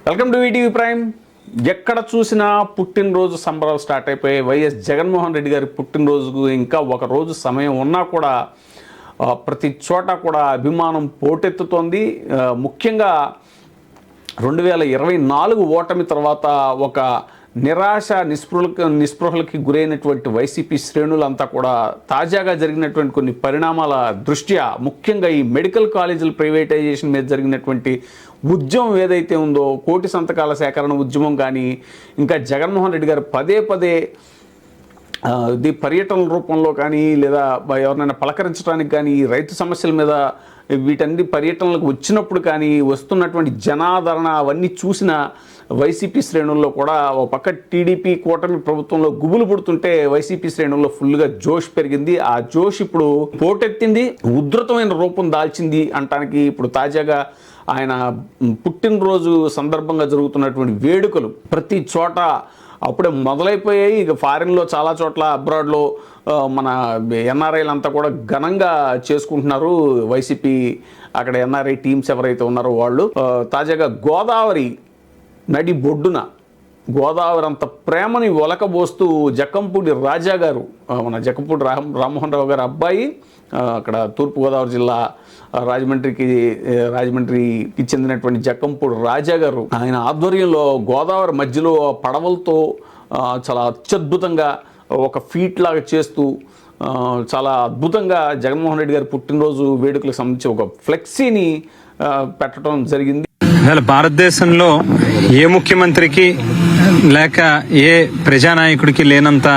Welcome to ETV prime. ఎక్కడ చూసినా పుట్టినరోజు సంబరాలు స్టార్ట్ అయిపోయాయి. వైఎస్ జగన్మోహన్ రెడ్డి గారి పుట్టినరోజుకు ఇంకా ఒక రోజు సమయం ఉన్నా కూడా ప్రతి చోట కూడా అభిమానం పోటెత్తుతోంది. ముఖ్యంగా 2024 ఓటమి తర్వాత ఒక నిరాశ నిస్పృహలకి గురైనటువంటి వైసీపీ శ్రేణులంతా కూడా తాజాగా జరిగినటువంటి కొన్ని పరిణామాల దృష్ట్యా, ముఖ్యంగా ఈ మెడికల్ కాలేజీల ప్రైవేటైజేషన్ మీద జరిగినటువంటి ఉద్యమం ఏదైతే ఉందో, కోటి సంతకాల సేకరణ ఉద్యమం కానీ, ఇంకా జగన్మోహన్ రెడ్డి గారు పదే పదే ఇది పర్యటనల రూపంలో కానీ, లేదా ఎవరినైనా పలకరించడానికి కానీ, రైతు సమస్యల మీద వీటన్ని పర్యటనలకు వచ్చినప్పుడు కానీ వస్తున్నటువంటి జనాదరణ అవన్నీ చూసిన వైసీపీ శ్రేణుల్లో కూడా ఒక పక్క టీడీపీ కూటమి ప్రభుత్వంలో గుబులు పుడుతుంటే వైసీపీ శ్రేణుల్లో ఫుల్గా జోష్ పెరిగింది. ఆ జోష్ ఇప్పుడు పోటెత్తింది, ఉధృతమైన రూపం దాల్చింది అంటానికి ఇప్పుడు తాజాగా ఆయన పుట్టినరోజు సందర్భంగా జరుగుతున్నటువంటి వేడుకలు ప్రతి చోట అప్పుడే మొదలైపోయాయి. ఇక ఫారిన్లో చాలా చోట్ల, అబ్రాడ్లో మన ఎన్ఆర్ఐలు అంతా కూడా ఘనంగా చేసుకుంటున్నారు. వైసీపీ అక్కడ ఎన్ఆర్ఐ టీమ్స్ ఎవరైతే ఉన్నారో వాళ్ళు తాజాగా గోదావరి నడి బొడ్డున గోదావరి అంత ప్రేమని ఒలకబోస్తూ జక్కంపూడి రాజా గారు, మన జక్కంపూడి రామ్మోహన్ రావు గారి అబ్బాయి, అక్కడ తూర్పుగోదావరి జిల్లా రాజమండ్రికి చెందినటువంటి జక్కంపూడి రాజా గారు, ఆయన ఆధ్వర్యంలో గోదావరి మధ్యలో పడవలతో చాలా అత్యద్భుతంగా ఒక ఫీట్ లాగా చేస్తూ చాలా అద్భుతంగా జగన్మోహన్ రెడ్డి గారి పుట్టినరోజు వేడుకలకు సంబంధించి ఒక ఫ్లెక్సీని పెట్టడం జరిగింది. భారతదేశంలో ఏ ముఖ్యమంత్రికి లేక ఏ ప్రజానాయకుడికి లేనంత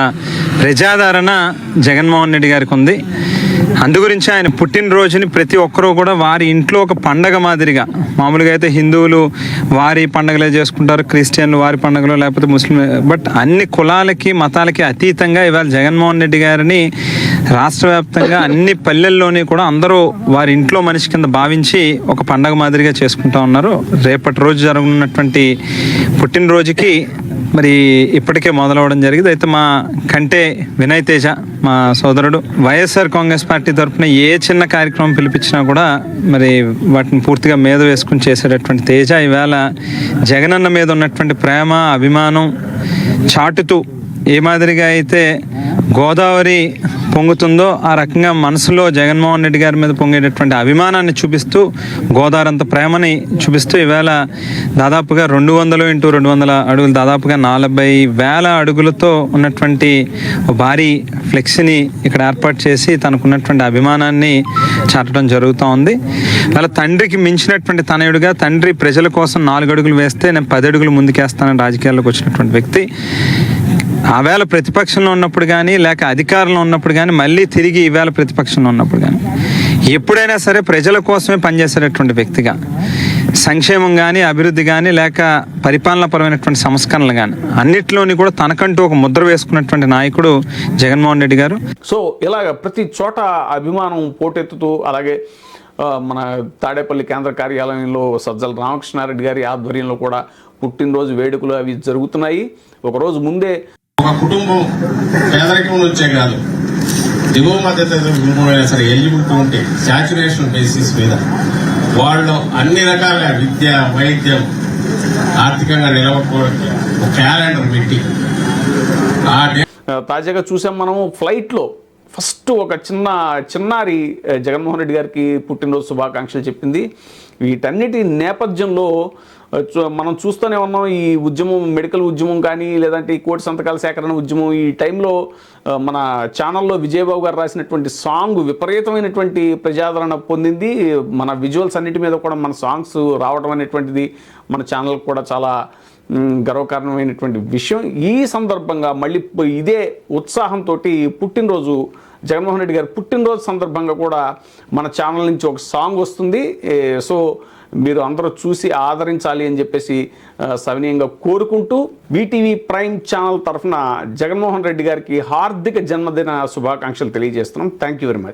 ప్రజాదరణ జగన్మోహన్ రెడ్డి గారికి ఉంది. అందుగురించి ఆయన పుట్టినరోజుని ప్రతి ఒక్కరూ కూడా వారి ఇంట్లో ఒక పండగ మాదిరిగా, మామూలుగా అయితే హిందువులు వారి పండగలే చేసుకుంటారు, క్రిస్టియన్లు వారి పండగలు, లేకపోతే ముస్లిం, బట్ అన్ని కులాలకి మతాలకి అతీతంగా ఇవాళ జగన్మోహన్ రెడ్డి గారిని రాష్ట్ర వ్యాప్తంగా అన్ని పల్లెల్లోని కూడా అందరూ వారి ఇంట్లో మనిషి కింద భావించి ఒక పండగ మాదిరిగా చేసుకుంటా ఉన్నారు. రేపటి రోజు జరగనున్నటువంటి పుట్టినరోజుకి మరి ఇప్పటికే మొదలవడం జరిగింది. అయితే మా కంటే వినయ్ తేజ, మా సోదరుడు, వైఎస్ఆర్ కాంగ్రెస్ పార్టీ తరఫున ఏ చిన్న కార్యక్రమం పిలిపించినా కూడా మరి వాటిని పూర్తిగా మీద వేసుకుని చేసేటటువంటి తేజ ఈవేళ జగనన్న మీద ఉన్నటువంటి ప్రేమ అభిమానం చాటుతూ, ఏ మాదిరిగా అయితే గోదావరి పొంగుతుందో ఆ రకంగా మనసులో జగన్మోహన్ రెడ్డి గారి మీద పొంగేటటువంటి అభిమానాన్ని చూపిస్తూ, గోదావరి అంత ప్రేమని చూపిస్తూ ఈవేళ దాదాపుగా 200 x 200 అడుగులు, దాదాపుగా 40,000 అడుగులతో ఉన్నటువంటి భారీ ఫ్లెక్సీని ఇక్కడ ఏర్పాటు చేసి తనకున్నటువంటి అభిమానాన్ని చాటడం జరుగుతూ ఉంది. వాళ్ళ తండ్రికి మించినటువంటి తనయుడిగా, తండ్రి ప్రజల కోసం 4 అడుగులు వేస్తే నేను 10 అడుగులు ముందుకేస్తానని రాజకీయాల్లోకి వచ్చినటువంటి వ్యక్తి. ఆవేళ ప్రతిపక్షంలో ఉన్నప్పుడు కానీ, లేక అధికారంలో ఉన్నప్పుడు కానీ, మళ్ళీ తిరిగి ఈవేళ ప్రతిపక్షంలో ఉన్నప్పుడు కానీ, ఎప్పుడైనా సరే ప్రజల కోసమే పనిచేసేటటువంటి వ్యక్తిగా, సంక్షేమం కానీ, అభివృద్ధి కానీ, లేక పరిపాలనాపరమైనటువంటి సంస్కరణలు కానీ అన్నిటిలోని కూడా తనకంటూ ఒక ముద్ర వేసుకున్నటువంటి నాయకుడు జగన్మోహన్ రెడ్డి గారు. సో ఇలాగ ప్రతి చోట అభిమానం పోటెత్తుతూ, అలాగే మన తాడేపల్లి కేంద్ర కార్యాలయంలో సజ్జల రామకృష్ణారెడ్డి గారి ఆధ్వర్యంలో కూడా పుట్టినరోజు వేడుకలు అవి జరుగుతున్నాయి. ఒకరోజు ముందే ఒక కుటుంబం పేదరికం నుంచే కాదు, దిగువ మధ్యత కుటుంబమైనా సరే ఎలిజిబిలిటీ ఉంటే సాచురేషన్ బేసిస్ మీద వాళ్ళు అన్ని రకాల విద్య, వైద్యం, ఆర్థికంగా నిలబడుకోవడానికి ఒక క్యాలెండర్ పెట్టి తాజాగా చూసాం మనం ఫ్లైట్లో ఫస్ట్ ఒక చిన్నారి జగన్మోహన్ రెడ్డి గారికి పుట్టినరోజు శుభాకాంక్షలు చెప్పింది. వీటన్నిటి నేపథ్యంలో మనం చూస్తూనే ఉన్నాం. ఈ ఉద్యమం, మెడికల్ ఉద్యమం కానీ, లేదంటే ఈ కోటి సంతకాల సేకరణ ఉద్యమం, ఈ టైంలో మన ఛానల్లో విజయబాబు గారు రాసినటువంటి సాంగ్ విపరీతమైనటువంటి ప్రజాదరణ పొందింది. మన విజువల్స్ అన్నిటి మీద కూడా మన సాంగ్స్ రావడం అనేటువంటిది మన ఛానల్ కూడా చాలా గర్వకారణమైనటువంటి విషయం. ఈ సందర్భంగా మళ్ళీ ఇదే ఉత్సాహంతో పుట్టినరోజు, జగన్మోహన్ రెడ్డి గారి పుట్టినరోజు సందర్భంగా కూడా మన ఛానల్ నుంచి ఒక సాంగ్ వస్తుంది. సో మీరు అందరూ చూసి ఆదరించాలి అని చెప్పేసి సవినీయంగా కోరుకుంటూ, వీటీవీ ప్రైమ్ ఛానల్ తరఫున జగన్మోహన్ రెడ్డి గారికి హార్దిక జన్మదిన శుభాకాంక్షలు తెలియజేస్తున్నాం. Thank you very much.